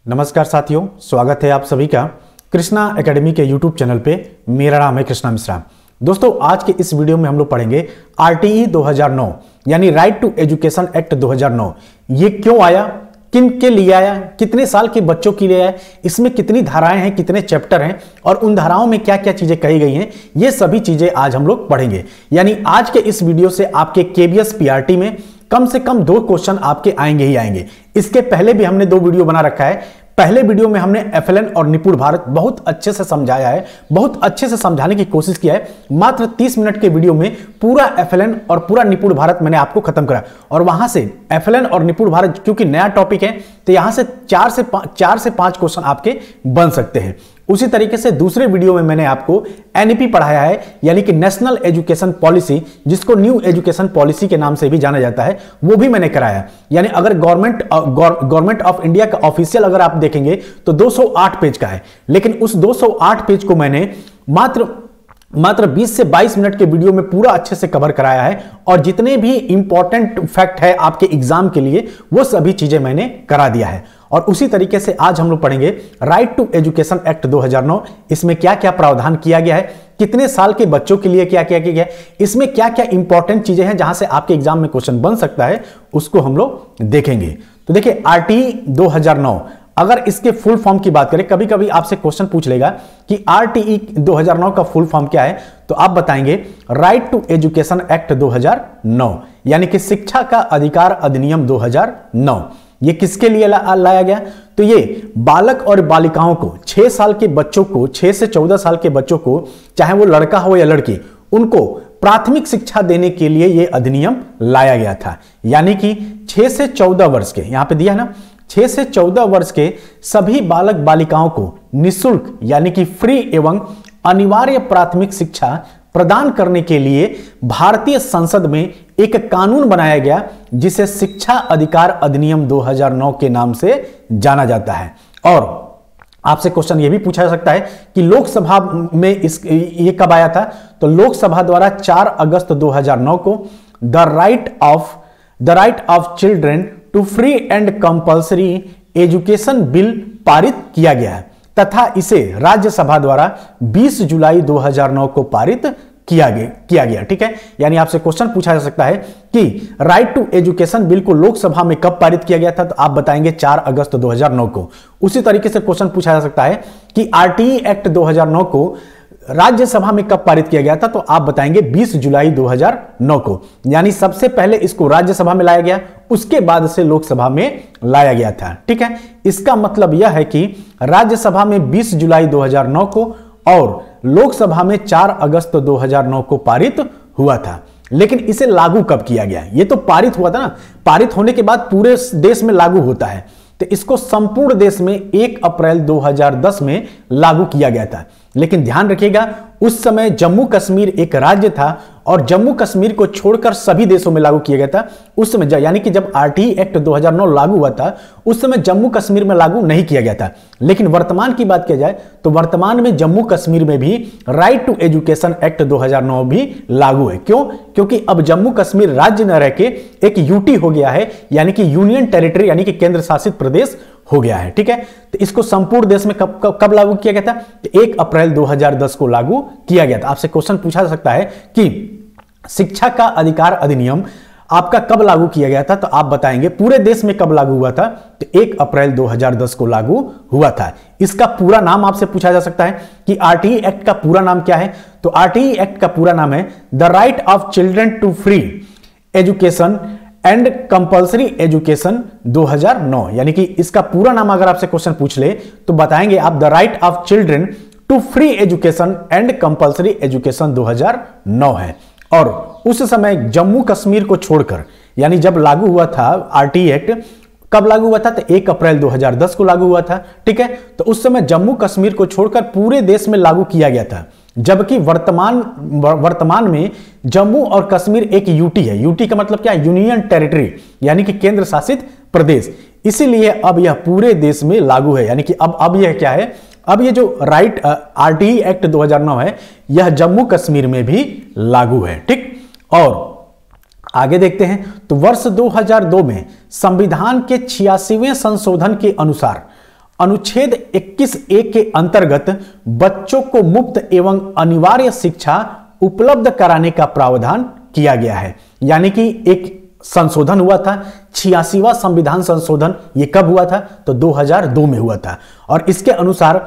नमस्कार साथियों, स्वागत है आप सभी का कृष्णा एकेडमी के यूट्यूब चैनल पे। मेरा नाम है कृष्णा मिश्रा। दोस्तों, आज के इस वीडियो में हम लोग पढ़ेंगे आरटीई 2009 यानी राइट टू एजुकेशन एक्ट 2009। ये क्यों आया, किन के लिए आया, कितने साल के बच्चों के लिए आया, इसमें कितनी धाराएं हैं, कितने चैप्टर हैं और उन धाराओं में क्या क्या चीजें कही गई हैं, ये सभी चीजें आज हम लोग पढ़ेंगे। यानी आज के इस वीडियो से आपके केबीएस पीआरटी में कम से कम 2 क्वेश्चन आपके आएंगे ही आएंगे। इसके पहले भी हमने 2 वीडियो बना रखा है। पहले वीडियो में हमने एफएलएन और निपुण भारत बहुत अच्छे से समझाया है, बहुत अच्छे से समझाने की कोशिश किया है। मात्र 30 मिनट के वीडियो में पूरा एफएलएन और पूरा निपुण भारत मैंने आपको खत्म करा। और वहां से एफएलएन और निपुण भारत क्योंकि नया टॉपिक है, तो यहां से 4 से 5 क्वेश्चन आपके बन सकते हैं। उसी तरीके से दूसरे वीडियो में मैंने आपको एनईपी पढ़ाया है, यानी कि नेशनल एजुकेशन पॉलिसी, जिसको न्यू एजुकेशन पॉलिसी के नाम से भी जाना जाता है, वो भी मैंने कराया। यानी अगर गवर्नमेंट ऑफ इंडिया का ऑफिशियल अगर आप देखेंगे तो 208 पेज का है, लेकिन उस 208 पेज को मैंने मात्र 20 से 22 मिनट के वीडियो में पूरा अच्छे से कवर कराया है। और जितने भी इंपॉर्टेंट फैक्ट है आपके एग्जाम के लिए, वो सभी चीजें मैंने करा दिया है। और उसी तरीके से आज हम लोग पढ़ेंगे राइट टू एजुकेशन एक्ट 2009। इसमें क्या क्या प्रावधान किया गया है, कितने साल के बच्चों के लिए क्या क्या किया गया है, इसमें क्या क्या इंपॉर्टेंट चीजें हैं जहां से आपके एग्जाम में क्वेश्चन बन सकता है, उसको हम लोग देखेंगे। तो देखिए, आरटीई 2009, अगर इसके फुल फॉर्म की बात करें, कभी कभी आपसे क्वेश्चन पूछ लेगा कि आरटीई 2009 का फुल फॉर्म क्या है, तो आप बताएंगे राइट टू एजुकेशन एक्ट 2009, यानी कि शिक्षा का अधिकार अधिनियम 2009। ये किसके लिए लाया गया? तो ये बालक और बालिकाओं को, 6 साल के बच्चों को, 6 से 14 साल के बच्चों को, चाहे वो लड़का हो या लड़की, उनको प्राथमिक शिक्षा देने के लिए ये अधिनियम लाया गया था। यानी कि 6 से 14 वर्ष के, यहां पे दिया है ना, 6 से 14 वर्ष के सभी बालक बालिकाओं को निःशुल्क यानी कि फ्री एवं अनिवार्य प्राथमिक शिक्षा प्रदान करने के लिए भारतीय संसद में एक कानून बनाया गया, जिसे शिक्षा अधिकार अधिनियम 2009 के नाम से जाना जाता है। और आपसे क्वेश्चन यह भी पूछा जा सकता है कि लोकसभा में ये कब आया था? तो लोकसभा द्वारा 4 अगस्त 2009 को the right of children to free and compulsory education bill पारित किया गया है, तथा इसे राज्यसभा द्वारा 20 जुलाई 2009 को पारित किया गया। ठीक है, यानी आपसे क्वेश्चन पूछा जा सकता है कि राइट टू एजुकेशन बिल को लोकसभा में कब पारित किया गया था, तो आप बताएंगे 4 अगस्त 2009 को। उसी तरीके से क्वेश्चन पूछा जा सकता है कि आरटीई एक्ट 2009 को राज्यसभा में कब पारित किया गया था, तो आप बताएंगे 20 जुलाई 2009 को। यानी सबसे पहले इसको राज्यसभा में लाया गया, उसके बाद से लोकसभा में लाया गया था। ठीक है, इसका मतलब यह है कि राज्यसभा में 20 जुलाई 2009 को और लोकसभा में 4 अगस्त 2009 को पारित हुआ था। लेकिन इसे लागू कब किया गया? ये तो पारित हुआ था ना, पारित होने के बाद पूरे देश में लागू होता है, तो इसको संपूर्ण देश में 1 अप्रैल 2010 में लागू किया गया था। लेकिन ध्यान रखिएगा, उस समय जम्मू कश्मीर एक राज्य था और जम्मू कश्मीर को छोड़कर सभी देशों में लागू किया गया था उस समय। यानी कि जब आरटीई एक्ट 2009 लागू हुआ था, उस समय जम्मू कश्मीर में लागू नहीं किया गया था। लेकिन वर्तमान की बात किया जाए तो वर्तमान में जम्मू कश्मीर में भी राइट टू एजुकेशन एक्ट 2009 भी लागू है। क्यों? क्योंकि अब जम्मू कश्मीर राज्य न रह के एक यूटी हो गया है, यानी कि यूनियन टेरिटरी, यानी कि केंद्र शासित प्रदेश हो गया है। ठीक है, तो इसको संपूर्ण देश में कब लागू किया गया था? तो 1 अप्रैल 2010 को लागू किया गया था। आपसे क्वेश्चन पूछा जा सकता है कि शिक्षा का अधिकार अधिनियम आपका कब लागू किया गया था, तो आप बताएंगे पूरे देश में कब लागू हुआ था, तो 1 अप्रैल 2010 को लागू हुआ था। इसका पूरा नाम आपसे पूछा जा सकता है कि आरटीई एक्ट का पूरा नाम क्या है, तो आरटीई एक्ट का पूरा नाम है the right of children to free education and compulsory education 2009। यानी कि इसका पूरा नाम अगर आपसे क्वेश्चन पूछ ले तो बताएंगे आप the right of children to free education and compulsory education 2009 है। और उस समय जम्मू कश्मीर को छोड़कर, यानी जब लागू हुआ था आरटीई एक्ट, कब लागू हुआ था, तो 1 अप्रैल 2010 को लागू हुआ था। ठीक है, तो उस समय जम्मू कश्मीर को छोड़कर पूरे देश में लागू किया गया था। जबकि वर्तमान में जम्मू और कश्मीर एक यूटी है। यूटी का मतलब क्या है? यूनियन टेरिटरी, यानी कि केंद्र शासित प्रदेश। इसीलिए अब यह पूरे देश में लागू है। यानी कि अब यह क्या है, अब ये जो राइट आरटीई एक्ट 2009 है, यह जम्मू कश्मीर में भी लागू है। ठीक, और आगे देखते हैं तो वर्ष 2002 में संविधान के 86वें संशोधन के अनुसार अनुच्छेद 21A के अंतर्गत बच्चों को मुफ्त एवं अनिवार्य शिक्षा उपलब्ध कराने का प्रावधान किया गया है। यानी कि एक संशोधन हुआ था, 86वां संविधान संशोधन। ये कब हुआ था? तो 2002 में हुआ था। और इसके अनुसार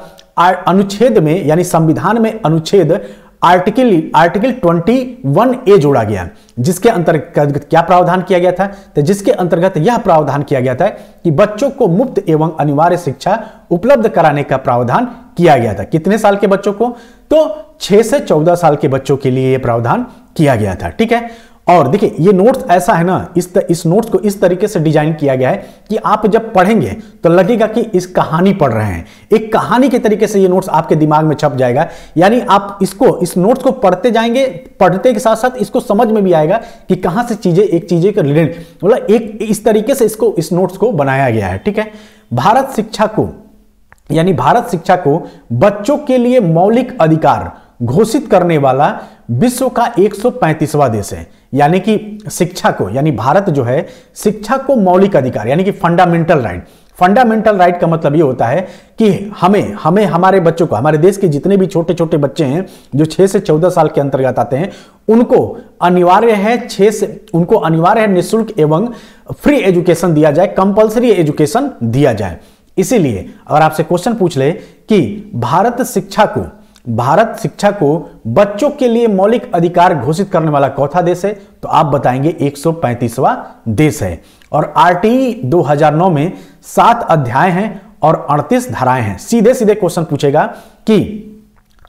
अनुच्छेद में यानी संविधान में अनुच्छेद आर्टिकल 21A जोड़ा गया, जिसके अंतर्गत क्या प्रावधान किया गया था? तो जिसके अंतर्गत यह प्रावधान किया गया था कि बच्चों को मुफ्त एवं अनिवार्य शिक्षा उपलब्ध कराने का प्रावधान किया गया था। कितने साल के बच्चों को? तो 6 से 14 साल के बच्चों के लिए यह प्रावधान किया गया था। ठीक है। और देखिए ये नोट्स ऐसा है ना, इस नोट्स को इस तरीके से डिजाइन किया गया है कि आप जब पढ़ेंगे तो लगेगा कि इस कहानी पढ़ रहे हैं। एक कहानी के तरीके से ये नोट्स आपके दिमाग में छप जाएगा। यानी आप इस नोट्स को पढ़ते जाएंगे, पढ़ते के साथ साथ इसको समझ में भी आएगा कि कहां से चीजें एक चीजें का रिलेटेड, मतलब एक इस तरीके से इस नोट्स को बनाया गया है। ठीक है। भारत शिक्षा को बच्चों के लिए मौलिक अधिकार घोषित करने वाला विश्व का 135वां देश है। यानी कि शिक्षा को, यानी भारत जो है शिक्षा को मौलिक अधिकार यानी कि फंडामेंटल राइट का मतलब ये होता है कि हमें हमारे बच्चों को, हमारे देश के जितने भी छोटे छोटे बच्चे हैं जो 6 से 14 साल के अंतर्गत आते हैं, उनको अनिवार्य है निःशुल्क एवं फ्री एजुकेशन दिया जाए, कंपल्सरी एजुकेशन दिया जाए। इसीलिए अगर आपसे क्वेश्चन पूछ ले कि भारत शिक्षा को बच्चों के लिए मौलिक अधिकार घोषित करने वाला चौथा देश है, तो आप बताएंगे 135वां देश है। और आरटीई 2009 में 7 अध्याय हैं और 38 धाराएं हैं। सीधे सीधे क्वेश्चन पूछेगा कि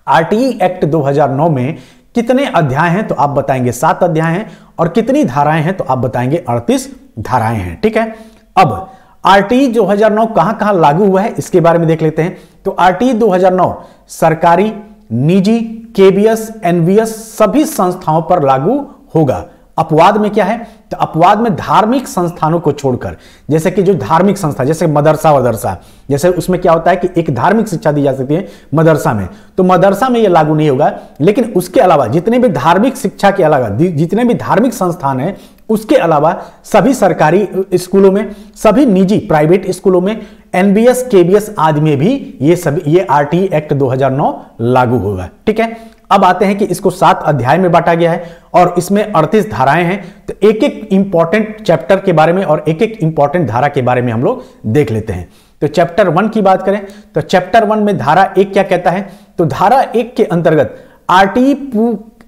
आरटीई एक्ट 2009 में कितने अध्याय हैं, तो आप बताएंगे 7 अध्याय हैं। और कितनी धाराएं हैं, तो आप बताएंगे 38 धाराएं हैं। ठीक है। अब आरटीई 2009 कहां लागू हुआ है इसके बारे में देख लेते हैं। तो आरटीई 2009 सरकारी, निजी, केबीएस, एनवीएस सभी संस्थाओं पर लागू होगा। अपवाद में क्या है? तो अपवाद में धार्मिक संस्थानों को छोड़कर, जैसे कि जो धार्मिक संस्था जैसे मदरसा, जैसे उसमें क्या होता है कि एक धार्मिक शिक्षा दी जा सकती है मदरसा में, तो मदरसा में यह लागू नहीं होगा। लेकिन उसके अलावा जितने भी धार्मिक शिक्षा के अलावा जितने भी धार्मिक संस्थान हैं, उसके अलावा सभी सरकारी स्कूलों में, सभी निजी प्राइवेट स्कूलों में, एनबीएस, केबीएस आदि में भी ये आरटीई एक्ट 2009 लागू होगा। ठीक है। अब आते हैं कि इसको 7 अध्याय में बांटा गया है और इसमें 38 धाराएं हैं। तो एक एक इंपॉर्टेंट चैप्टर के बारे में और एक एक इंपॉर्टेंट धारा के बारे में हम लोग देख लेते हैं। तो चैप्टर 1 की बात करें तो चैप्टर 1 में धारा 1 क्या कहता है? तो धारा 1 के अंतर्गत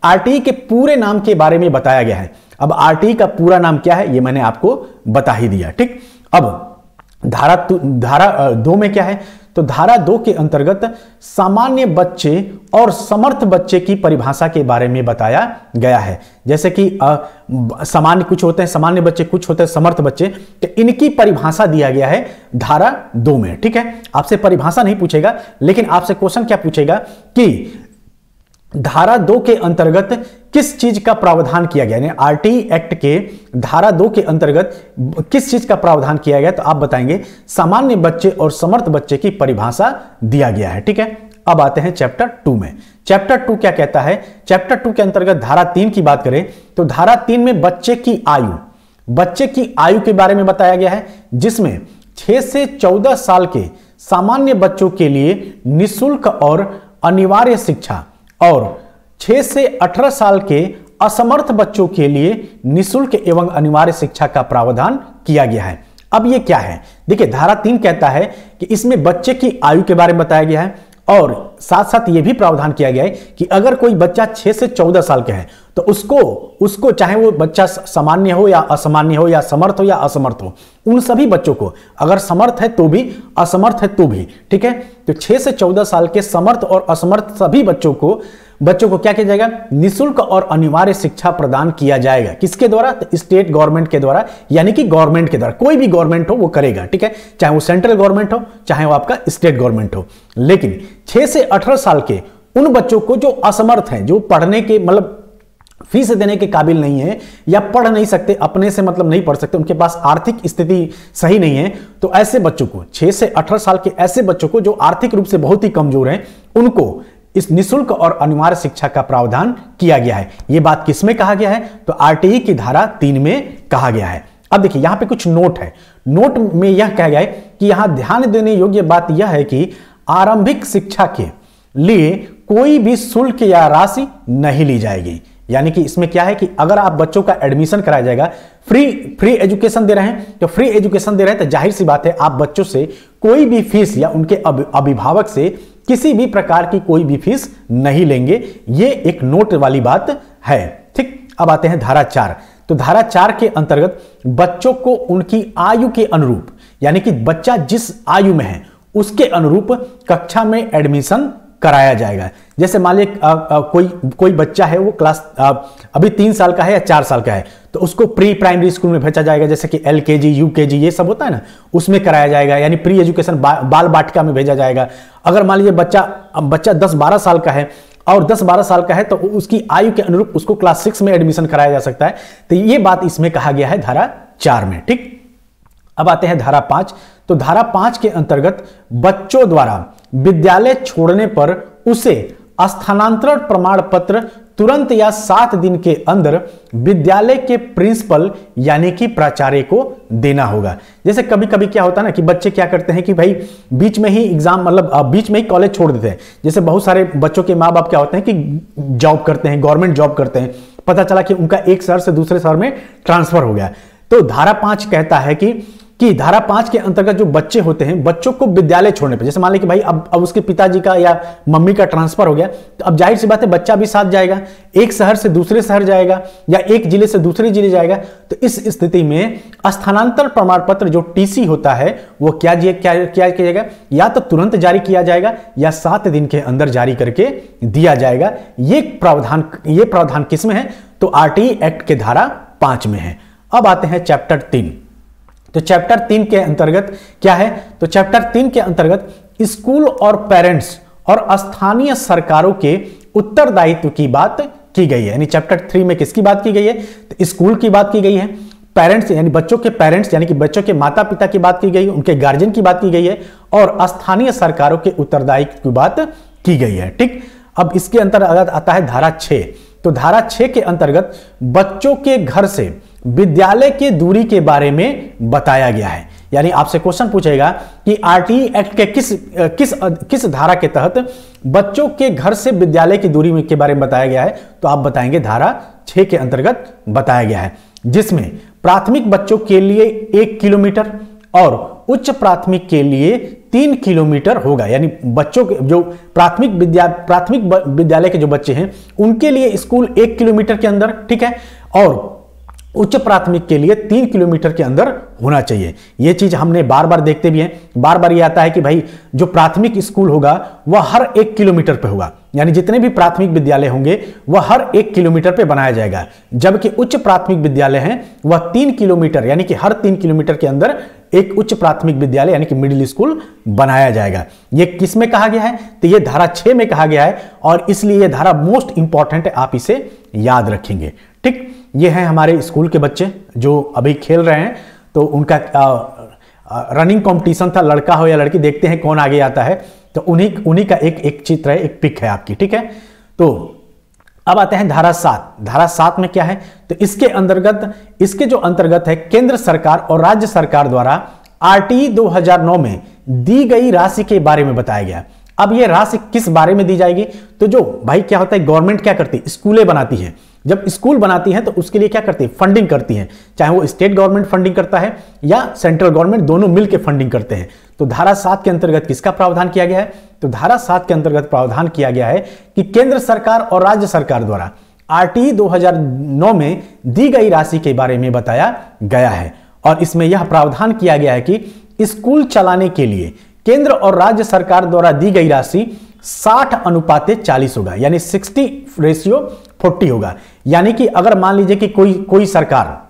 आरटीई के पूरे नाम के बारे में बताया गया है। अब आरटीई का पूरा नाम क्या है ये मैंने आपको बता ही दिया। ठीक। अब धारा 2 में क्या है? तो धारा 2 के अंतर्गत सामान्य बच्चे और समर्थ बच्चे की परिभाषा के बारे में बताया गया है। जैसे कि सामान्य कुछ होते हैं सामान्य बच्चे, कुछ होते हैं समर्थ बच्चे, तो इनकी परिभाषा दिया गया है धारा 2 में। ठीक है। आपसे परिभाषा नहीं पूछेगा, लेकिन आपसे क्वेश्चन क्या पूछेगा कि धारा 2 के अंतर्गत किस चीज का प्रावधान किया गया, यानी आरटीई एक्ट के धारा 2 के अंतर्गत किस चीज का प्रावधान किया गया, तो आप बताएंगे सामान्य बच्चे और समर्थ बच्चे की परिभाषा दिया गया है। ठीक है। अब आते हैं चैप्टर 2 में। चैप्टर 2 क्या कहता है? चैप्टर 2 के अंतर्गत धारा 3 की बात करें तो धारा 3 में बच्चे की आयु के बारे में बताया गया है, जिसमें 6 से 14 साल के सामान्य बच्चों के लिए निःशुल्क और अनिवार्य शिक्षा और 6 से 18 साल के असमर्थ बच्चों के लिए निःशुल्क एवं अनिवार्य शिक्षा का प्रावधान किया गया है। अब ये क्या है? देखिए धारा 3 कहता है कि इसमें बच्चे की आयु के बारे में बताया गया है और साथ साथ ये भी प्रावधान किया गया है कि अगर कोई बच्चा 6 से 14 साल का है तो उसको चाहे वो बच्चा सामान्य हो या असामान्य हो या समर्थ हो या असमर्थ हो, उन सभी बच्चों को, अगर समर्थ है तो भी असमर्थ है तो भी, ठीक है, तो 6 से 14 साल के समर्थ और असमर्थ सभी बच्चों को क्या किया जाएगा? निःशुल्क और अनिवार्य शिक्षा प्रदान किया जाएगा। किसके द्वारा? तो स्टेट गवर्नमेंट के द्वारा, यानी कि गवर्नमेंट के द्वारा, कोई भी गवर्नमेंट हो वो करेगा। ठीक है, चाहे वो सेंट्रल गवर्नमेंट हो चाहे वो आपका स्टेट गवर्नमेंट हो। लेकिन 6 से 18 साल के उन बच्चों को जो असमर्थ हैं, जो पढ़ने के मतलब फीस देने के काबिल नहीं है या पढ़ नहीं सकते, अपने से मतलब नहीं पढ़ सकते, उनके पास आर्थिक स्थिति सही नहीं है, तो ऐसे बच्चों को 6 से 18 साल के ऐसे बच्चों को जो आर्थिक रूप से बहुत ही कमजोर हैं, उनको इस निःशुल्क और अनिवार्य शिक्षा का प्रावधान किया गया है। यह बात किसमें कहा गया है? तो आरटीई की धारा 3 में कहा गया है। अब देखिए यहां पे कुछ नोट है, नोट में यह कहा गया है कि यहां ध्यान देने योग्य बात यह है कि आरंभिक शिक्षा के लिए कोई भी शुल्क या राशि नहीं ली जाएगी। यानी कि इसमें क्या है कि अगर आप बच्चों का एडमिशन कराया जाएगा, फ्री एजुकेशन दे रहे हैं, तो फ्री एजुकेशन दे रहे हैं तो जाहिर सी बात है आप बच्चों से कोई भी फीस या उनके अभिभावक से किसी भी प्रकार की कोई भी फीस नहीं लेंगे। ये एक नोट वाली बात है। ठीक, अब आते हैं धारा 4। तो धारा 4 के अंतर्गत बच्चों को उनकी आयु के अनुरूप, यानी कि बच्चा जिस आयु में है उसके अनुरूप कक्षा में एडमिशन कराया जाएगा। जैसे मान लीजिए कोई बच्चा है, वो क्लास अभी 3 साल का है या 4 साल का है, तो उसको प्री प्राइमरी स्कूल में भेजा जाएगा, जैसे कि LKG UKG ये सब होता है ना, उसमें कराया जाएगा, यानी प्री एजुकेशन बाल बाटिका में भेजा जाएगा। अगर मान लीजिए बच्चा 10-12 साल का है और 10-12 साल का है तो उसकी आयु के अनुरूप उसको क्लास 6 में एडमिशन कराया जा सकता है। तो ये बात इसमें कहा गया है धारा 4 में। ठीक, अब आते हैं धारा 5। तो धारा 5 के अंतर्गत बच्चों द्वारा विद्यालय छोड़ने पर उसे स्थानांतरण प्रमाण पत्र तुरंत या 7 दिन के अंदर विद्यालय के प्रिंसिपल यानी कि प्राचार्य को देना होगा। जैसे कभी कभी क्या होता है ना कि बच्चे क्या करते हैं कि भाई बीच में ही एग्जाम, मतलब बीच में ही कॉलेज छोड़ देते हैं। जैसे बहुत सारे बच्चों के माँ बाप क्या होते हैं कि जॉब करते हैं, गवर्नमेंट जॉब करते हैं, पता चला कि उनका एक शहर से दूसरे शहर में ट्रांसफर हो गया। तो धारा 5 कहता है कि धारा 5 के अंतर्गत जो बच्चे होते हैं, बच्चों को विद्यालय छोड़ने पे, जैसे मान लें कि भाई अब उसके पिताजी का या मम्मी का ट्रांसफर हो गया, तो अब जाहिर सी बात है बच्चा भी साथ जाएगा, एक शहर से दूसरे शहर जाएगा या एक जिले से दूसरे जिले जाएगा। तो इस स्थिति में स्थानांतरण प्रमाण पत्र जो TC होता है वो क्या किया जाएगा, या तो तुरंत जारी किया जाएगा या 7 दिन के अंदर जारी करके दिया जाएगा। ये प्रावधान किस में है, तो RTE एक्ट के धारा 5 में है। अब आते हैं चैप्टर 3। तो चैप्टर 3 के अंतर्गत क्या है, तो चैप्टर 3 के अंतर्गत स्कूल और पेरेंट्स और स्थानीय सरकारों के उत्तरदायित्व की बात की गई है। यानी चैप्टर 3 में किसकी बात की गई है, तो स्कूल की बात की गई है, पेरेंट्स यानी बच्चों के पेरेंट्स यानी कि बच्चों के माता पिता की बात की गई है, उनके गार्जियन की बात की गई है, और स्थानीय सरकारों के उत्तरदायित्व की बात की गई है। ठीक, अब इसके अंतर्गत आता है धारा 6। तो धारा 6 के अंतर्गत बच्चों के घर से विद्यालय की दूरी के बारे में बताया गया है। यानी आपसे क्वेश्चन पूछेगा कि RTE एक्ट के किस धारा के तहत बच्चों के घर से विद्यालय की दूरी के बारे में बताया गया है, तो आप बताएंगे धारा 6 के अंतर्गत बताया गया है, जिसमें प्राथमिक बच्चों के लिए 1 किलोमीटर और उच्च प्राथमिक के लिए 3 किलोमीटर होगा। यानी बच्चों के जो प्राथमिक विद्यालय के जो बच्चे हैं उनके लिए स्कूल 1 किलोमीटर के अंदर, ठीक है, और उच्च प्राथमिक के लिए 3 किलोमीटर के अंदर होना चाहिए। यह चीज हमने बार बार देखते भी हैं, बार बार ये आता है कि भाई जो प्राथमिक स्कूल होगा वह हर 1 किलोमीटर पे होगा, यानी जितने भी प्राथमिक विद्यालय होंगे वह हर 1 किलोमीटर पे बनाया जाएगा, जबकि उच्च प्राथमिक विद्यालय हैं वह 3 किलोमीटर यानी कि हर 3 किलोमीटर के अंदर एक उच्च प्राथमिक विद्यालय यानी कि मिडिल स्कूल बनाया जाएगा। यह किस में कहा गया है, तो यह धारा 6 में कहा गया है, और इसलिए यह धारा मोस्ट इंपॉर्टेंट है, आप इसे याद रखेंगे। ठीक, ये हैं हमारे स्कूल के बच्चे जो अभी खेल रहे हैं, तो उनका रनिंग कंपटीशन था, लड़का हो या लड़की, देखते हैं कौन आगे आता है। तो उन्हीं का एक चित्र है, एक पिक है आपकी। ठीक है, तो अब आते हैं धारा 7। धारा 7 में क्या है, तो इसके जो अंतर्गत है केंद्र सरकार और राज्य सरकार द्वारा RTE 2009 में दी गई राशि के बारे में बताया गया। अब ये राशि किस बारे में दी जाएगी, तो जो भाई क्या होता है, गवर्नमेंट क्या करती है, स्कूलें बनाती है। जब स्कूल बनाती हैं तो उसके लिए क्या करती है, फंडिंग करती है, चाहे वो स्टेट गवर्नमेंट फंडिंग करता है या सेंट्रल गवर्नमेंट, दोनों मिलकर फंडिंग करते हैं। तो धारा 7 के अंतर्गत किसका प्रावधान किया गया है, तो धारा 7 के अंतर्गत प्रावधान किया गया है कि केंद्र सरकार और राज्य सरकार द्वारा RTE 2009 में दी गई राशि के बारे में बताया गया है। और इसमें यह प्रावधान किया गया है कि स्कूल चलाने के लिए केंद्र और राज्य सरकार द्वारा दी गई राशि 60:40 होगा, यानी 60:40 होगा। यानी कि अगर मान लीजिए कि कोई सरकार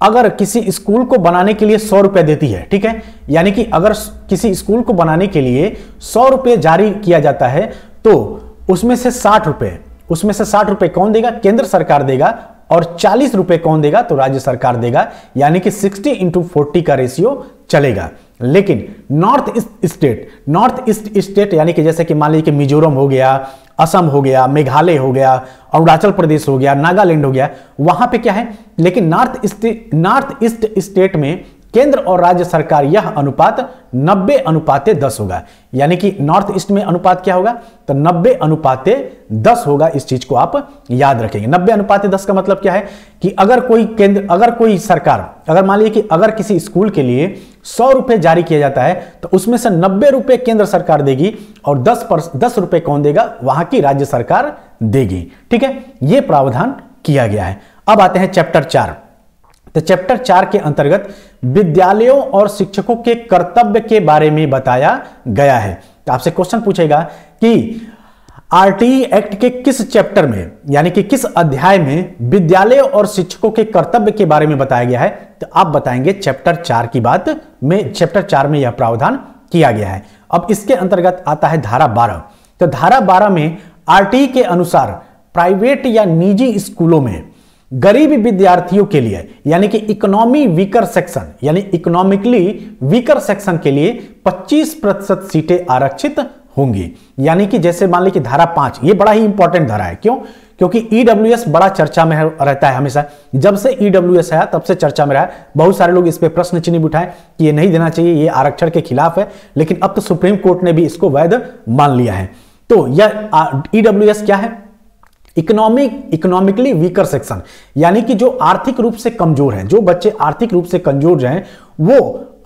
अगर किसी स्कूल को बनाने के लिए 100 रुपए देती है, ठीक है, यानी कि अगर किसी स्कूल को बनाने के लिए 100 रुपए जारी किया जाता है, तो उसमें से 60 रुपए कौन देगा, केंद्र सरकार देगा, और 40 रुपए कौन देगा? तो राज्य सरकार देगा, यानी कि 60:40 का रेशियो चलेगा। लेकिन नॉर्थ ईस्ट स्टेट यानी कि जैसे कि मान लीजिए कि मिजोरम हो गया, असम हो गया, मेघालय हो गया, अरुणाचल प्रदेश हो गया, नागालैंड हो गया, वहां पे क्या है? लेकिन नॉर्थ ईस्ट स्टेट में केंद्र और राज्य सरकार यह अनुपात 90:10 होगा। यानी कि नॉर्थ ईस्ट में अनुपात क्या होगा? तो 90:10 होगा। इस चीज को आप याद रखेंगे। 90:10 का मतलब क्या है कि अगर कोई सरकार, अगर मान लीजिए कि अगर किसी स्कूल के लिए 100 रुपए जारी किया जाता है तो उसमें से 90 रुपए केंद्र सरकार देगी और 10 रुपए कौन देगा? वहां की राज्य सरकार देगी। ठीक है, यह प्रावधान किया गया है। अब आते हैं चैप्टर 4। तो चैप्टर 4 के अंतर्गत विद्यालयों और शिक्षकों के कर्तव्य के बारे में बताया गया है। तो आपसे क्वेश्चन पूछेगा कि आरटीई एक्ट के किस चैप्टर में, यानी कि किस अध्याय में विद्यालय और शिक्षकों के कर्तव्य के बारे में बताया गया है? तो आप बताएंगे चैप्टर 4 की बात में, चैप्टर 4 में यह प्रावधान किया गया है। अब इसके अंतर्गत आता है धारा 12। तो धारा 12 में आरटीई के अनुसार प्राइवेट या निजी स्कूलों में गरीब विद्यार्थियों के लिए, यानी कि इकोनॉमी वीकर सेक्शन, यानी इकोनॉमिकली वीकर सेक्शन के लिए 25% सीटें आरक्षित होंगी। यानी कि जैसे मान लीजिए कि धारा 5, ये बड़ा ही इंपॉर्टेंट धारा है। क्यों? क्योंकि ईडब्ल्यूएस बड़ा चर्चा में रहता है हमेशा। जब से ईडब्ल्यूएस आया तब से चर्चा में रहा। बहुत सारे लोग इस पे प्रश्न चिन्ह भी उठाए कि ये नहीं देना चाहिए, ये आरक्षण के खिलाफ है, लेकिन अब तो सुप्रीम कोर्ट ने भी इसको वैध मान लिया है। तो यह ईडब्ल्यूएस क्या है? इकोनॉमिकली वीकर सेक्शन, यानी कि जो आर्थिक रूप से कमजोर हैं, जो बच्चे आर्थिक रूप से कमजोर हैं, वो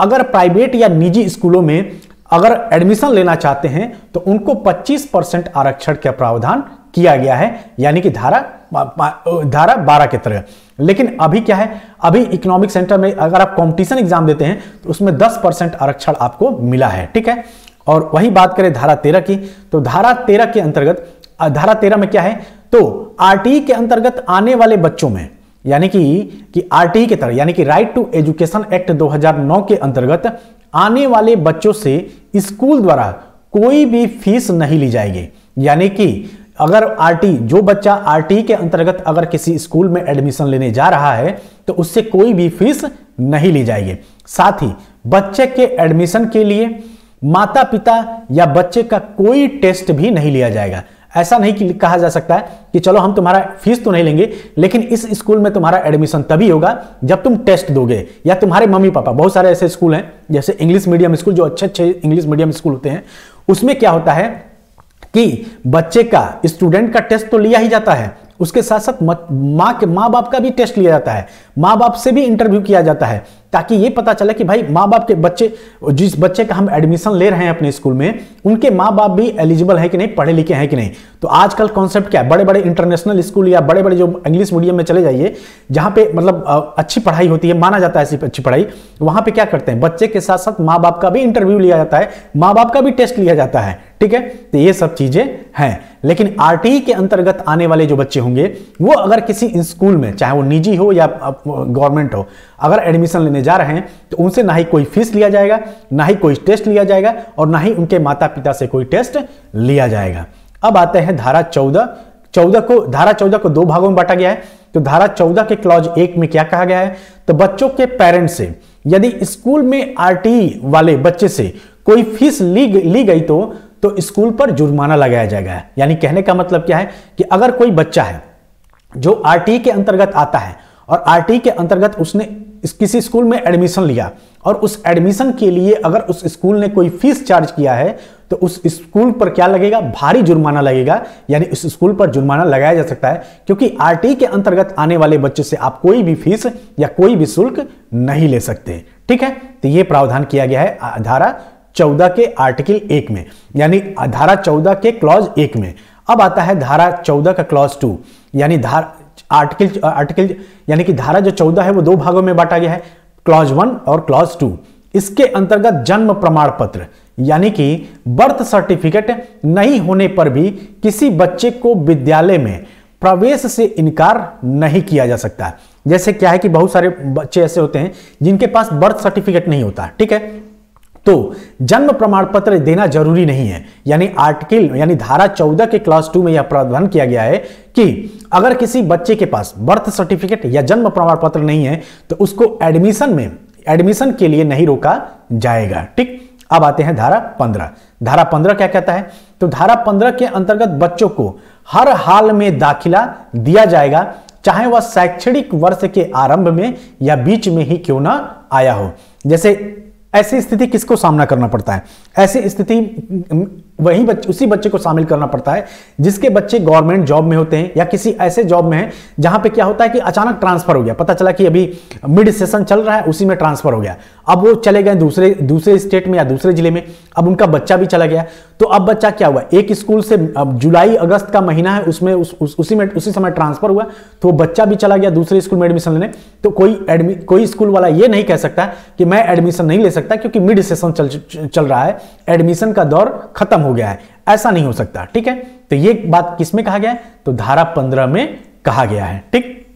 अगर प्राइवेट या निजी स्कूलों में अगर एडमिशन लेना चाहते हैं तो उनको 25% आरक्षण का प्रावधान किया गया है, यानी कि धारा 12 के तरह। लेकिन अभी क्या है? अभी इकोनॉमिक सेंटर में अगर आप कंपटीशन एग्जाम देते हैं तो उसमें 10% आरक्षण आपको मिला है। ठीक है, और वही बात करें धारा 13 की, तो धारा 13 के अंतर्गत, धारा 13 में क्या है? तो आरटीई के अंतर्गत आने वाले बच्चों में, यानी कि आरटीई के तरह, यानी कि राइट टू एजुकेशन एक्ट 2009 के अंतर्गत आने वाले बच्चों से स्कूल द्वारा कोई भी फीस नहीं ली जाएगी। यानी कि अगर आरटीई, जो बच्चा आरटीई के अंतर्गत अगर किसी स्कूल में एडमिशन लेने जा रहा है तो उससे कोई भी फीस नहीं ली जाएगी। साथ ही बच्चे के एडमिशन के लिए माता पिता या बच्चे का कोई टेस्ट भी नहीं लिया जाएगा। ऐसा नहीं कि कहा जा सकता है कि चलो हम तुम्हारा फीस तो नहीं लेंगे, लेकिन इस स्कूल में तुम्हारा एडमिशन तभी होगा जब तुम टेस्ट दोगे, या तुम्हारे मम्मी पापा, बहुत सारे ऐसे स्कूल हैं जैसे इंग्लिश मीडियम स्कूल, जो अच्छे इंग्लिश मीडियम स्कूल होते हैं, उसमें क्या होता है कि बच्चे का, स्टूडेंट का टेस्ट तो लिया ही जाता है, उसके साथ साथ माँ बाप का भी टेस्ट लिया जाता है, माँ बाप से भी इंटरव्यू किया जाता है, ताकि ये पता चले कि भाई माँ बाप के बच्चे, जिस बच्चे का हम एडमिशन ले रहे हैं अपने स्कूल में, उनके माँ बाप भी एलिजिबल है कि नहीं, पढ़े लिखे हैं कि नहीं। तो आजकल कॉन्सेप्ट क्या है? बड़े बड़े इंटरनेशनल स्कूल या बड़े बड़े जो इंग्लिश मीडियम में चले जाइए, जहां पे मतलब अच्छी पढ़ाई होती है, माना जाता है ऐसी अच्छी पढ़ाई, वहां पे क्या करते हैं? बच्चे के साथ साथ माँ बाप का भी इंटरव्यू लिया जाता है, माँ बाप का भी टेस्ट लिया जाता है। ठीक है, तो ये सब चीजें हैं। लेकिन आरटीई के अंतर्गत आने वाले जो बच्चे होंगे, वो अगर किसी स्कूल में, चाहे वो निजी हो या गवर्नमेंट हो, अगर एडमिशन लेने जा रहे हैं तो उनसे ना ही कोई फीस लिया जाएगा, ना ही कोई टेस्ट लिया जाएगा, और ना ही उनके माता पिता से कोई टेस्ट लिया जाएगा। अब आते हैं धारा 14 को 2 भागों में बांटा गया है। तो धारा 14 के क्लॉज 1 में क्या कहा गया है? तो बच्चों के पेरेंट्स से यदि स्कूल में आरटीई वाले बच्चे से कोई फीस ली गई तो स्कूल पर जुर्माना लगाया जाएगा। यानी कहने का मतलब क्या है कि अगर कोई बच्चा है जो आरटीई के अंतर्गत आता है और आरटीई के अंतर्गत उसने किसी स्कूल में एडमिशन लिया और उस एडमिशन के लिए अगर उस स्कूल ने कोई फीस चार्ज किया है तो उस स्कूल पर क्या लगेगा? भारी जुर्माना लगेगा। यानी उस स्कूल पर जुर्माना लगाया जा सकता है, क्योंकि आरटीई के अंतर्गत आने वाले बच्चे से आप कोई भी फीस या कोई भी शुल्क नहीं ले सकते। ठीक है, तो यह प्रावधान किया गया है धारा 14 के आर्टिकल 1 में, यानी धारा 14 के क्लॉज 1 में। अब आता है धारा 14 का क्लॉज 2, यानी आर्टिकल यानी कि धारा जो 14 है वो 2 भागों में बांटा गया है, क्लॉज 1 और क्लॉज 2। इसके अंतर्गत जन्म प्रमाण पत्र, यानी कि बर्थ सर्टिफिकेट नहीं होने पर भी किसी बच्चे को विद्यालय में प्रवेश से इनकार नहीं किया जा सकता। जैसे क्या है कि बहुत सारे बच्चे ऐसे होते हैं जिनके पास बर्थ सर्टिफिकेट नहीं होता। ठीक है, तो जन्म प्रमाण पत्र देना जरूरी नहीं है। यानी धारा 14 के क्लास 2 में यह प्रावधान किया गया है कि अगर किसी बच्चे के पास बर्थ सर्टिफिकेट या जन्म प्रमाण पत्र नहीं है तो उसको एडमिशन के लिए नहीं रोका जाएगा। ठीक, अब आते हैं धारा 15। धारा 15 क्या कहता है? तो धारा 15 के अंतर्गत बच्चों को हर हाल में दाखिला दिया जाएगा, चाहे वह शैक्षणिक वर्ष के आरंभ में या बीच में ही क्यों ना आया हो। जैसे ऐसी स्थिति किसको सामना करना पड़ता है? ऐसी स्थिति उसी बच्चे को शामिल करना पड़ता है जिसके बच्चे गवर्नमेंट जॉब में होते हैं या किसी ऐसे जॉब में है जहां पे क्या होता है कि अचानक ट्रांसफर हो गया, पता चला कि अभी मिड सेशन चल रहा है, उसी में ट्रांसफर हो गया, अब वो चले गए दूसरे स्टेट में या दूसरे जिले में, अब उनका बच्चा भी चला गया। तो अब बच्चा क्या हुआ, एक स्कूल से अब जुलाई अगस्त का महीना है, उसमें उसी समय ट्रांसफर हुआ, तो बच्चा भी चला गया दूसरे स्कूल में एडमिशन लेने। तो कोई स्कूल वाला ये नहीं कह सकता कि मैं एडमिशन नहीं ले सकता क्योंकि मिड सेशन चल रहा है, एडमिशन का दौर खत्म हो गया है, ऐसा नहीं हो सकता। ठीक है, तो ये बात किसमें कहा गया है? तो धारा 15 में कहा गया है। ठीक,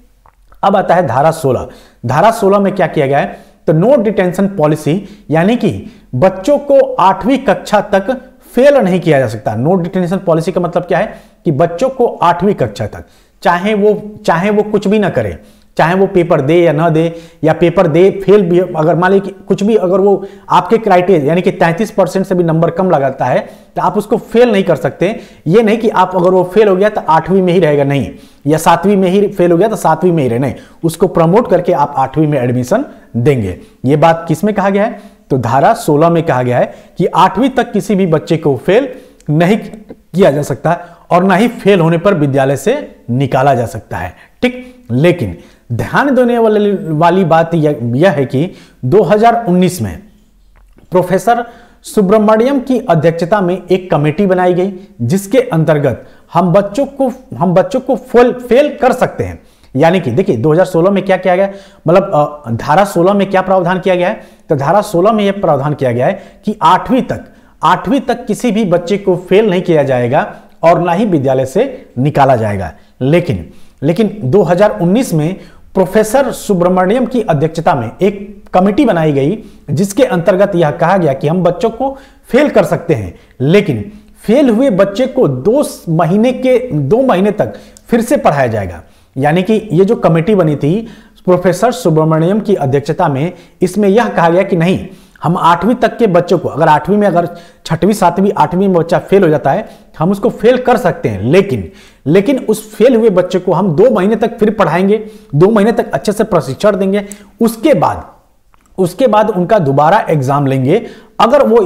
अब आता है धारा 16। धारा 16 में क्या किया गया है? तो नो डिटेंशन पॉलिसी, यानी कि बच्चों को 8वीं कक्षा तक फेल नहीं किया जा सकता। नो डिटेंशन पॉलिसी का मतलब क्या है कि बच्चों को 8वीं कक्षा तक चाहे वो कुछ भी ना करे, चाहे वो पेपर दे या ना दे, या पेपर दे फेल भी, अगर मान लीजिए कुछ भी, अगर वो आपके क्राइटेरिया यानी कि 33% से भी नंबर कम लगाता है तो आप उसको फेल नहीं कर सकते। ये नहीं कि आप अगर वो फेल हो गया तो 8वीं में ही रहेगा, नहीं, या 7वीं में ही फेल हो गया तो 7वीं में ही रहे, नहीं, उसको प्रमोट करके आप 8वीं में एडमिशन देंगे। ये बात किसमें कहा गया है? तो धारा 16 में कहा गया है कि 8वीं तक किसी भी बच्चे को फेल नहीं किया जा सकता और ना ही फेल होने पर विद्यालय से निकाला जा सकता है। ठीक, लेकिन ध्यान देने वाली बात यह है कि 2019 में प्रोफेसर सुब्रमण्यम की अध्यक्षता में एक कमेटी बनाई गई जिसके अंतर्गत हम बच्चों को फेल कर सकते हैं। यानी कि देखिए 2016 में क्या किया गया, मतलब धारा 16 में क्या प्रावधान किया गया है? तो धारा 16 में यह प्रावधान किया गया है कि 8वीं तक किसी भी बच्चे को फेल नहीं किया जाएगा और ना ही विद्यालय से निकाला जाएगा। लेकिन 2019 में प्रोफेसर सुब्रमण्यम की अध्यक्षता में एक कमेटी बनाई गई जिसके अंतर्गत यह कहा गया कि हम बच्चों को फेल कर सकते हैं, लेकिन फेल हुए बच्चे को 2 महीने तक फिर से पढ़ाया जाएगा। यानी कि ये जो कमेटी बनी थी प्रोफेसर सुब्रमण्यम की अध्यक्षता में, इसमें यह कहा गया कि नहीं, हम 8वीं तक के बच्चों को, अगर 8वीं में, अगर 6वीं 7वीं 8वीं में बच्चा फेल हो जाता है हम उसको फेल कर सकते हैं, लेकिन उस फेल हुए बच्चे को हम 2 महीने तक फिर पढ़ाएंगे, 2 महीने तक अच्छे से प्रशिक्षण देंगे, उसके बाद उनका दोबारा एग्जाम लेंगे। अगर वो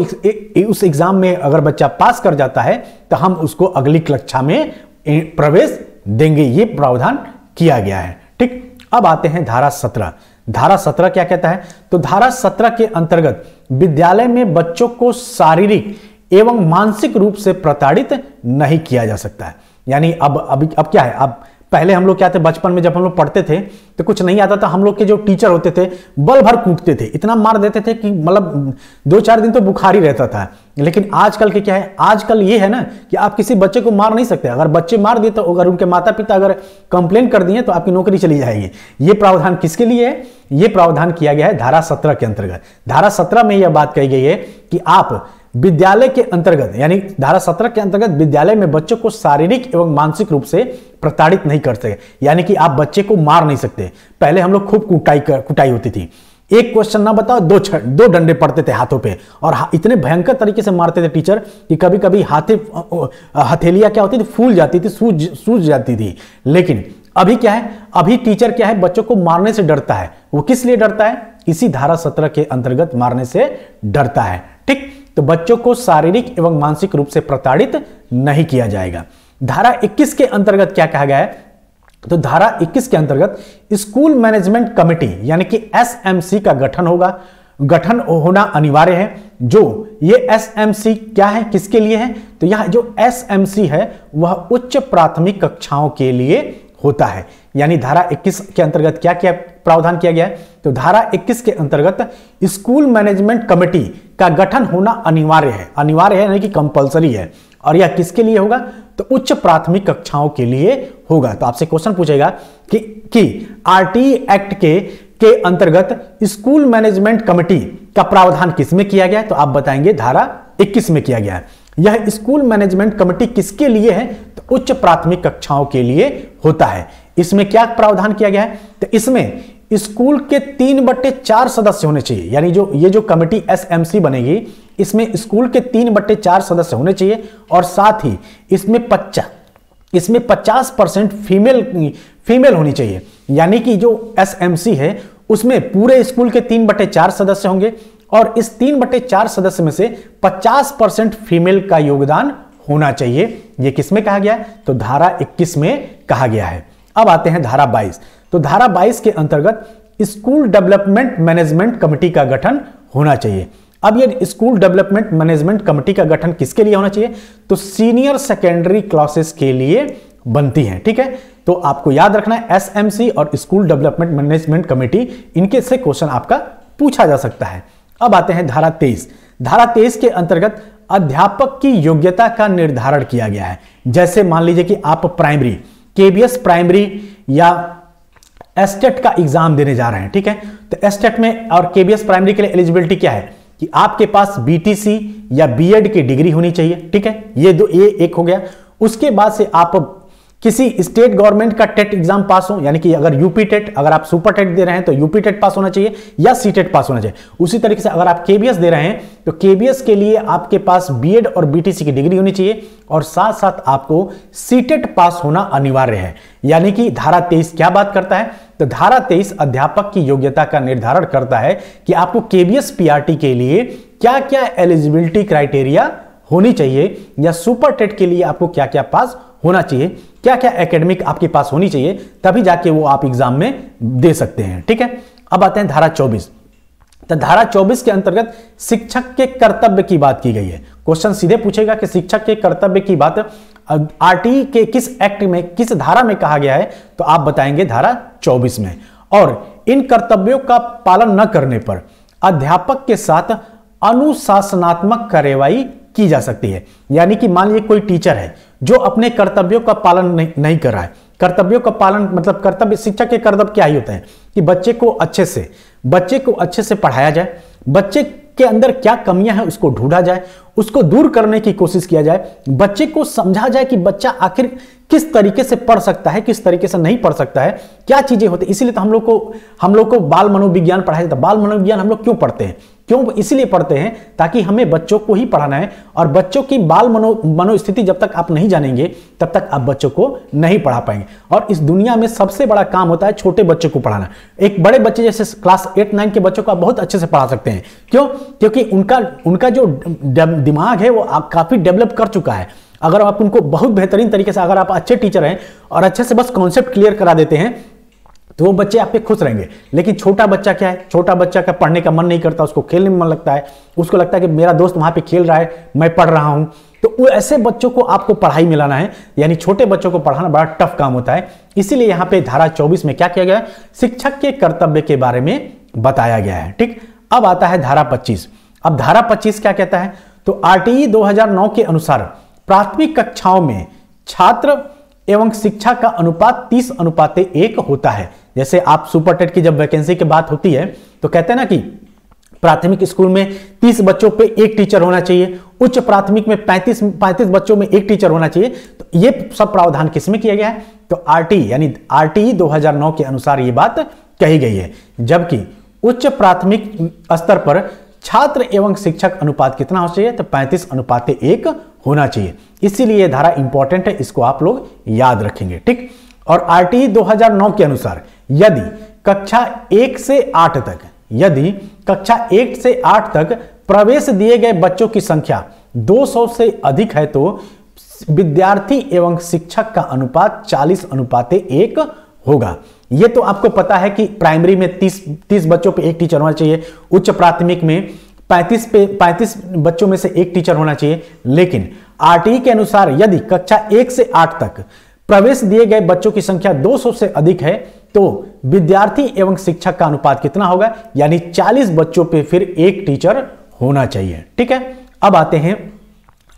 उस एग्जाम में अगर बच्चा पास कर जाता है तो हम उसको अगली कक्षा में प्रवेश देंगे। ये प्रावधान किया गया है। ठीक, अब आते हैं धारा 17। धारा 17 क्या कहता है? तो धारा 17 के अंतर्गत विद्यालय में बच्चों को शारीरिक एवं मानसिक रूप से प्रताड़ित नहीं किया जा सकता है। यानी अब क्या है, अब पहले हम लोग क्या थे, बचपन में जब हम लोग पढ़ते थे तो कुछ नहीं आता था, हम लोग के जो टीचर होते थे बल भर कूटते थे, इतना मार देते थे कि मतलब 2-4 दिन तो बुखार ही रहता था। लेकिन आजकल के क्या है, आजकल ये है ना कि आप किसी बच्चे को मार नहीं सकते। अगर बच्चे मार दिए तो अगर उनके माता पिता अगर कंप्लेन कर दिए तो आपकी नौकरी चली जाएगी। ये प्रावधान किसके लिए है? ये प्रावधान किया गया है धारा 17 के अंतर्गत। धारा 17 में यह बात कही गई है कि आप विद्यालय के अंतर्गत, यानी धारा 17 के अंतर्गत विद्यालय में बच्चों को शारीरिक एवं मानसिक रूप से प्रताड़ित नहीं कर सकते। यानी कि आप बच्चे को मार नहीं सकते। पहले हम लोग खूब कुटाई होती थी, एक क्वेश्चन ना बताओ 2 डंडे पड़ते थे हाथों पे, और इतने भयंकर तरीके से मारते थे टीचर कि कभी कभी हथेलियां क्या होती थी, फूल जाती थी, सूज जाती थी। लेकिन अभी क्या है, अभी टीचर क्या है, बच्चों को मारने से डरता है। वो किस लिए डरता है? इसी धारा 17 के अंतर्गत मारने से डरता है। ठीक, तो बच्चों को शारीरिक एवं मानसिक रूप से प्रताड़ित नहीं किया जाएगा। धारा 21 के अंतर्गत क्या कहा गया है? तो धारा 21 के अंतर्गत स्कूल मैनेजमेंट कमेटी यानी कि एसएमसी का गठन होना अनिवार्य है। जो ये एसएमसी क्या है, किसके लिए है? तो यह जो एसएमसी है वह उच्च प्राथमिक कक्षाओं के लिए होता है। यानी धारा 21 के अंतर्गत क्या क्या प्रावधान किया गया है? तो धारा 21 के अंतर्गत स्कूल मैनेजमेंट कमेटी का गठन होना अनिवार्य है यानी कि कंपलसरी है। और यह किसके लिए होगा? तो उच्च प्राथमिक कक्षाओं के लिए होगा। तो आपसे क्वेश्चन पूछेगा कि आरटीई एक्ट के अंतर्गत स्कूल मैनेजमेंट कमेटी का प्रावधान किसमें किया गया है? तो आप बताएंगे धारा 21 में किया गया है। यह स्कूल मैनेजमेंट कमेटी किसके लिए है? तो उच्च प्राथमिक कक्षाओं के लिए होता है। इसमें क्या प्रावधान किया गया है? तो इसमें स्कूल के 3/4 सदस्य होने चाहिए, यानी ये जो कमेटी एसएमसी बनेगी इसमें स्कूल के 3/4 सदस्य होने चाहिए और साथ ही इसमें 50% फीमेल होनी चाहिए, यानी कि जो एसएमसी है उसमें पूरे स्कूल के 3/4 सदस्य होंगे और इस 3/4 सदस्य में से 50% फीमेल का योगदान होना चाहिए। यह किसमें कहा गया है? तो धारा 21 में कहा गया है। अब आते हैं धारा 22। तो धारा 22 के अंतर्गत स्कूल डेवलपमेंट मैनेजमेंट कमेटी का गठन होना चाहिए। अब ये स्कूल डेवलपमेंट मैनेजमेंट कमेटी का गठन किसके लिए होना चाहिए? तो सीनियर सेकेंडरी क्लासेस के लिए बनती है। ठीक है, तो आपको याद रखना है एसएमसी और स्कूल डेवलपमेंट मैनेजमेंट कमेटी, इनके से क्वेश्चन आपका पूछा जा सकता है। अब आते हैं धारा 23। धारा 23 के अंतर्गत अध्यापक की योग्यता का निर्धारण किया गया है। जैसे मान लीजिए कि आप प्राइमरी, केबीएस प्राइमरी या एस्टेट का एग्जाम देने जा रहे हैं। ठीक है, तो एस्टेट में और केबीएस प्राइमरी के लिए एलिजिबिलिटी क्या है कि आपके पास बीटीसी या बीएड की डिग्री होनी चाहिए। ठीक है, ये एक हो गया। उसके बाद से आप किसी स्टेट गवर्नमेंट का टेट एग्जाम पास हो, यानी कि अगर यूपी टेट, अगर आप सुपर टेट दे रहे हैं तो यूपी टेट पास होना चाहिए या सी टेट पास होना चाहिए। उसी तरीके से अगर आप केबीएस दे रहे हैं तो केबीएस के लिए आपके पास बीएड और बीटीसी की डिग्री होनी चाहिए और साथ साथ आपको सी टेट पास होना अनिवार्य है। यानी कि धारा 23 क्या बात करता है? तो धारा 23 अध्यापक की योग्यता का निर्धारण करता है कि आपको केबीएस पीआरटी के लिए क्या क्या एलिजिबिलिटी क्राइटेरिया होनी चाहिए या सुपर टेट के लिए आपको क्या क्या पास होना चाहिए, क्या क्या एकेडमिक आपके पास होनी चाहिए, तभी जाके वो आप एग्जाम में दे सकते हैं। ठीक है, अब आते हैं धारा 24। तो धारा 24 के अंतर्गत शिक्षक के कर्तव्य की बात की गई है। क्वेश्चन सीधे पूछेगा कि शिक्षक के कर्तव्य की बात आरटीई के किस एक्ट में, किस धारा में कहा गया है? तो आप बताएंगे धारा 24 में। और इन कर्तव्यों का पालन न करने पर अध्यापक के साथ अनुशासनात्मक कार्रवाई की जा सकती है। यानी कि मान लीजिए कोई टीचर है जो अपने कर्तव्यों का पालन नहीं कर रहा है। कर्तव्यों का पालन मतलब कर्तव्य, शिक्षक के कर्तव्य क्या ही होते हैं कि बच्चे को अच्छे से पढ़ाया जाए, बच्चे के अंदर क्या कमियां हैं उसको ढूंढा जाए, उसको दूर करने की कोशिश किया जाए, बच्चे को समझा जाए कि बच्चा आखिर किस तरीके से पढ़ सकता है, किस तरीके से नहीं पढ़ सकता है, क्या चीजें होती है। इसीलिए तो हम लोग को बाल मनोविज्ञान पढ़ाया जाता है। बाल मनोविज्ञान हम लोग क्यों पढ़ते हैं? क्यों? इसलिए पढ़ते हैं ताकि हमें बच्चों को ही पढ़ाना है और बच्चों की बाल मनोस्थिति जब तक आप नहीं जानेंगे तब तक आप बच्चों को नहीं पढ़ा पाएंगे। और इस दुनिया में सबसे बड़ा काम होता है छोटे बच्चों को पढ़ाना। एक बड़े बच्चे जैसे क्लास 8-9 के बच्चों को आप बहुत अच्छे से पढ़ा सकते हैं। क्यों? क्योंकि उनका जो दिमाग है वो काफी डेवलप कर चुका है। अगर आप उनको बहुत बेहतरीन तरीके से, अगर आप अच्छे टीचर हैं और अच्छे से बस कॉन्सेप्ट क्लियर करा देते हैं तो वो बच्चे आप पे खुश रहेंगे। लेकिन छोटा बच्चा क्या है? छोटा बच्चा का पढ़ने का मन नहीं करता, उसको खेलने में मन लगता है, उसको लगता है कि मेरा दोस्त वहां पे खेल रहा है, मैं पढ़ रहा हूं। तो वो ऐसे बच्चों को आपको पढ़ाई में लाना है, यानी छोटे बच्चों को पढ़ाना बड़ा टफ काम होता है। इसीलिए यहां पे धारा 24 में क्या किया गया है? शिक्षक के कर्तव्य के बारे में बताया गया है। ठीक, अब आता है धारा 25। अब धारा 25 क्या कहता है? तो आरटीई 2009 के अनुसार प्राथमिक कक्षाओं में छात्र एवं शिक्षा का अनुपात 30:1 होता है। जैसे आप सुपर टेट की जब वैकेंसी की बात होती है तो कहते हैं ना कि प्राथमिक स्कूल में 30 बच्चों पे एक टीचर होना चाहिए, उच्च प्राथमिक में 35 बच्चों में एक टीचर होना चाहिए। तो ये सब प्रावधान किसमें किया गया है? तो आरटीई यानी आरटीई 2009 के अनुसार ये बात कही गई है। जबकि उच्च प्राथमिक स्तर पर छात्र एवं शिक्षक अनुपात कितना होना चाहिए? तो 35:1 होना चाहिए। इसीलिए यह धारा इंपॉर्टेंट है, इसको आप लोग याद रखेंगे। ठीक, और आरटीई 2009 के अनुसार यदि कक्षा 1 से 8 तक प्रवेश दिए गए बच्चों की संख्या 200 से अधिक है तो विद्यार्थी एवं शिक्षक का अनुपात 40:1 होगा। यह तो आपको पता है कि प्राइमरी में 30 बच्चों पे एक टीचर होना चाहिए, उच्च प्राथमिक में 35 बच्चों में से एक टीचर होना चाहिए। लेकिन आरटीई के अनुसार यदि कक्षा 1 से 8 तक प्रवेश दिए गए बच्चों की संख्या 200 से अधिक है तो विद्यार्थी एवं शिक्षक का अनुपात कितना होगा? यानी 40 बच्चों पे फिर एक टीचर होना चाहिए। ठीक है, अब आते हैं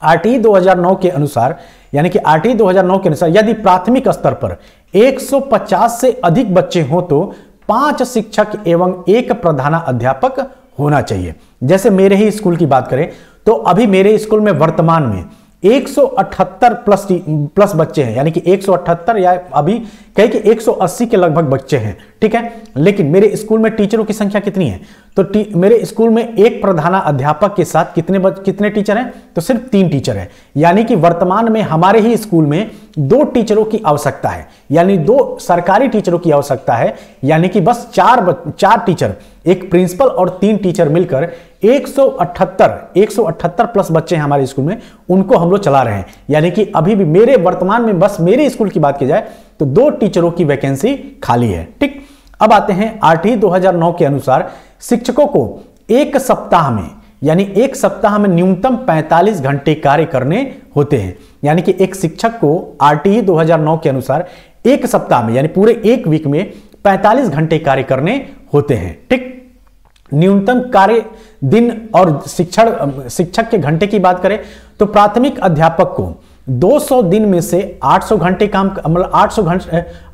आरटीई 2009 के अनुसार, यानी कि आरटीई 2009 के अनुसार यदि प्राथमिक स्तर पर 150 से अधिक बच्चे हों तो 5 शिक्षक एवं 1 प्रधानाध्यापक होना चाहिए। जैसे मेरे ही स्कूल की बात करें तो अभी मेरे स्कूल में वर्तमान में 178 प्लस बच्चे हैं, यानी कि 178 या अभी कहे कि 180 के लगभग बच्चे हैं, ठीक है। लेकिन मेरे स्कूल में टीचरों की संख्या कितनी है? तो मेरे स्कूल में एक प्रधानाध्यापक के साथ कितने टीचर हैं? तो सिर्फ 3 टीचर हैं। यानी कि वर्तमान में हमारे ही स्कूल में 2 टीचरों की आवश्यकता है, यानी 2 सरकारी टीचरों की आवश्यकता है। यानी कि बस 4 टीचर, एक प्रिंसिपल और 3 टीचर मिलकर 178 प्लस बच्चे हैं हमारे स्कूल में, उनको हम लोग चला रहे हैं। यानी कि अभी भी मेरे वर्तमान में बस मेरे स्कूल की बात की जाए तो 2 टीचरों की वैकेंसी खाली है, ठीक। अब आते हैं आरटीई 2009 के अनुसार शिक्षकों को एक सप्ताह में, यानी एक सप्ताह में न्यूनतम 45 घंटे कार्य करने होते हैं। यानी कि एक शिक्षक को आरटीई 2009 के अनुसार एक सप्ताह में, यानी पूरे एक वीक में 45 घंटे कार्य करने होते हैं, ठीक। न्यूनतम कार्य दिन और शिक्षक के घंटे की बात करें तो प्राथमिक अध्यापक को 200 दिन में से 800 घंटे काम, मतलब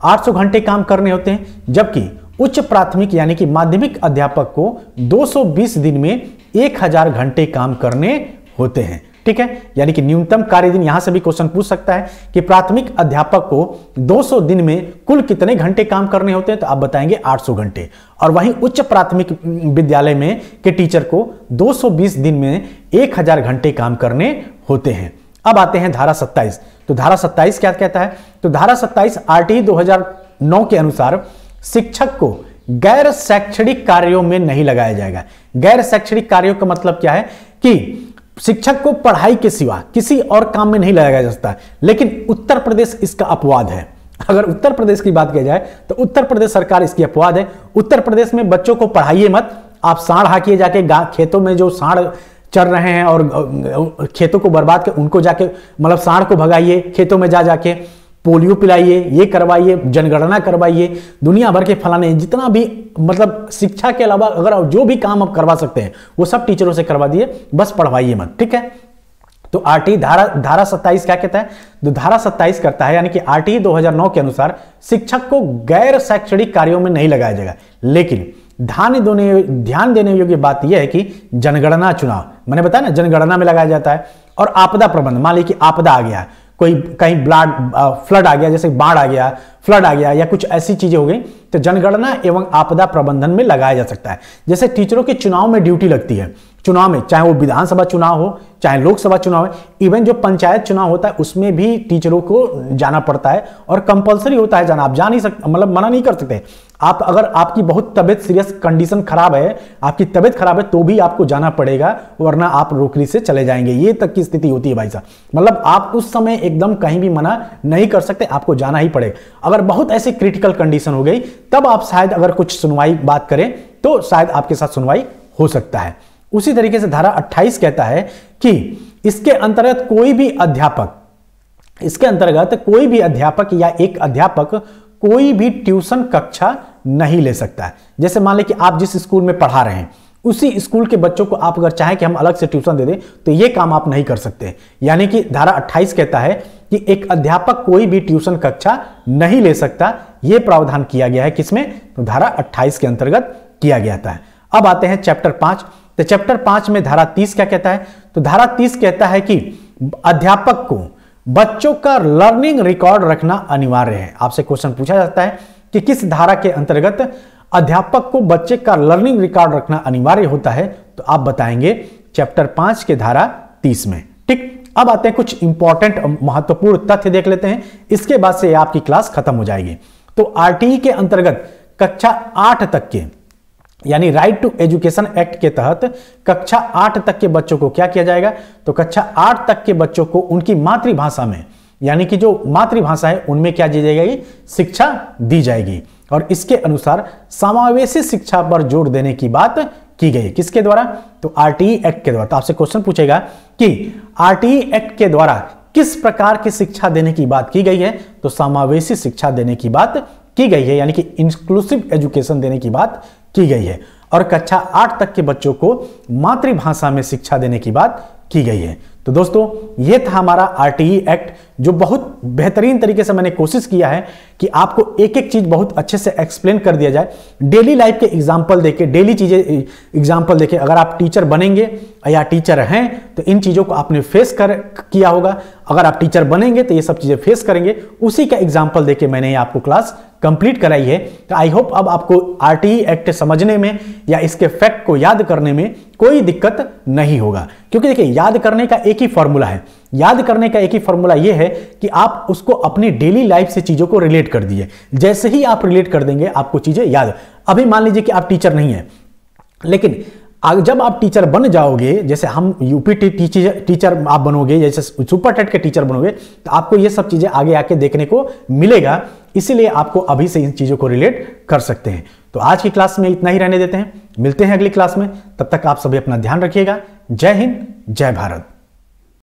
800 घंटे काम करने होते हैं, जबकि उच्च प्राथमिक यानी कि माध्यमिक अध्यापक को 220 दिन में 1000 घंटे काम करने होते हैं, ठीक है। यानी कि न्यूनतम कार्य दिन, यहां से भी क्वेश्चन पूछ सकता है कि प्राथमिक अध्यापक को 200 दिन में कुल कितने घंटे काम करने होते हैं, तो आप बताएंगे 800 घंटे। और वहीं उच्च प्राथमिक विद्यालय में के टीचर को 220 दिन में 1000 घंटे काम करने होते हैं। अब आते हैं धारा 27। तो धारा 27 क्या कहता है? तो धारा 27 आरटीई 2009 के अनुसार शिक्षक को गैर शैक्षणिक कार्यों में नहीं लगाया जाएगा। गैर शैक्षणिक कार्यों का मतलब क्या है कि शिक्षक को पढ़ाई के सिवा किसी और काम में नहीं लगाया जा सकता। लेकिन उत्तर प्रदेश इसका अपवाद है। अगर उत्तर प्रदेश की बात की जाए तो उत्तर प्रदेश सरकार इसकी अपवाद है। उत्तर प्रदेश में बच्चों को पढ़ाइए मत, आप सांड हाकिए जाके खेतों में जो सांड चर रहे हैं और खेतों को बर्बाद कर, उनको जाके मतलब सांड को भगाइए, खेतों में जाके पोलियो पिलाइए, ये करवाइए, जनगणना करवाइए, दुनिया भर के फलाने, जितना भी मतलब शिक्षा के अलावा अगर जो भी काम आप करवा सकते हैं वो सब टीचरों से करवा दिए, बस पढ़वाइए मत, ठीक है। तो आरटीई धारा 27 क्या कहता है? तो धारा 27 करता है, यानी कि आरटीई 2009 के अनुसार शिक्षक को गैर शैक्षणिक कार्यों में नहीं लगाया जाएगा। लेकिन ध्यान देने योग्य बात यह है कि जनगणना चुनाव, मैंने बताया ना, जनगणना में लगाया जाता है। और आपदा प्रबंधन, मान लीजिए कि आपदा आ गया, कोई कहीं फ्लड आ गया, जैसे बाढ़ आ गया, फ्लड आ गया या कुछ ऐसी चीजें हो गई, तो जनगणना एवं आपदा प्रबंधन में लगाया जा सकता है। जैसे टीचरों के चुनाव में ड्यूटी लगती है, चुनाव में चाहे वो विधानसभा चुनाव हो, चाहे लोकसभा चुनाव है, इवन जो पंचायत चुनाव होता है उसमें भी टीचरों को जाना पड़ता है और कंपलसरी होता है जाना। आप जा नहीं सकते, मतलब मना नहीं कर सकते। आप अगर आपकी बहुत तबियत सीरियस कंडीशन खराब है, आपकी तबियत खराब है, तो भी आपको जाना पड़ेगा, वरना आप नौकरी से चले जाएंगे। ये तक की स्थिति होती है भाई साहब। मतलब आप उस समय एकदम कहीं भी मना नहीं कर सकते, आपको जाना ही पड़ेगा। अगर बहुत ऐसी क्रिटिकल कंडीशन हो गई तब आप शायद अगर कुछ सुनवाई बात करें तो शायद आपके साथ सुनवाई हो सकता है। उसी तरीके से धारा 28 कहता है कि इसके अंतर्गत कोई भी अध्यापक या एक अध्यापक कोई भी ट्यूशन कक्षा नहीं ले सकता है। जैसे मान लें कि आप जिस स्कूल में पढ़ा रहे हैं उसी स्कूल के बच्चों को आप अगर चाहें कि हम अलग से ट्यूशन दे दें तो ये काम आप नहीं कर सकते। यानी कि धारा 28 कहता है कि एक अध्यापक कोई भी ट्यूशन कक्षा नहीं ले सकता। यह प्रावधान किया गया है किसमें? तो धारा 28 के अंतर्गत किया गया था। अब आते हैं चैप्टर 5। तो चैप्टर 5 में धारा 30 क्या कहता है? तो धारा 30 कहता है कि अध्यापक को बच्चों का लर्निंग रिकॉर्ड रखना अनिवार्य है। आपसे क्वेश्चन पूछा जाता है कि किस धारा के अंतर्गत अध्यापक को बच्चे का लर्निंग रिकॉर्ड रखना अनिवार्य होता है, तो आप बताएंगे चैप्टर 5 के धारा 30 में, ठीक। अब आते हैं कुछ इंपॉर्टेंट महत्वपूर्ण तथ्य देख लेते हैं, इसके बाद से आपकी क्लास खत्म हो जाएगी। तो आरटीई के अंतर्गत कक्षा 8 तक के, यानी राइट टू एजुकेशन एक्ट के तहत कक्षा 8 तक के बच्चों को क्या किया जाएगा? तो कक्षा 8 तक के बच्चों को उनकी मातृभाषा में, यानी कि जो मातृभाषा है उनमें क्या दी जाएगी? शिक्षा दी जाएगी। और इसके अनुसार समावेशी शिक्षा पर जोर देने की बात की गई। किसके द्वारा? तो आरटीई एक्ट के द्वारा। तो आपसे क्वेश्चन पूछेगा कि आरटीई एक्ट के द्वारा किस प्रकार की शिक्षा देने की बात की गई है? तो समावेशी शिक्षा देने की बात की गई है, यानी कि इंक्लूसिव एजुकेशन देने की बात की गई है। और कक्षा 8 तक के बच्चों को मातृभाषा में शिक्षा देने की बात की गई है। तो दोस्तों ये था हमारा आरटीई एक्ट, जो बहुत बेहतरीन तरीके से मैंने कोशिश किया है कि आपको एक एक चीज बहुत अच्छे से एक्सप्लेन कर दिया जाए, डेली लाइफ के एग्जाम्पल देके, डेली चीजें एग्जाम्पल देके। अगर आप टीचर बनेंगे या टीचर हैं तो इन चीजों को आपने फेस किया होगा, अगर आप टीचर बनेंगे तो ये सब चीजें फेस करेंगे, उसी का एग्जाम्पल देके मैंने ये आपको क्लास कंप्लीट कराई है। तो आई होप अब आपको आरटीई एक्ट समझने में या इसके फैक्ट को याद करने में कोई दिक्कत नहीं होगा, क्योंकि देखिए याद करने का एक ही फॉर्मूला है, याद करने का एक ही फॉर्मूला यह है कि आप उसको अपनी डेली लाइफ से चीजों को रिलेट कर दीजिए। जैसे ही आप रिलेट कर देंगे आपको चीजें याद। अभी मान लीजिए कि आप टीचर नहीं है, लेकिन जब आप टीचर बन जाओगे, जैसे हम यूपी टीचर आप बनोगे, जैसे सुपर टेट के टीचर बनोगे, तो आपको ये सब चीजें आगे आके देखने को मिलेगा। इसीलिए आपको अभी से इन चीजों को रिलेट कर सकते हैं। तो आज की क्लास में इतना ही रहने देते हैं, मिलते हैं अगली क्लास में। तब तक आप सभी अपना ध्यान रखिएगा। जय हिंद, जय भारत।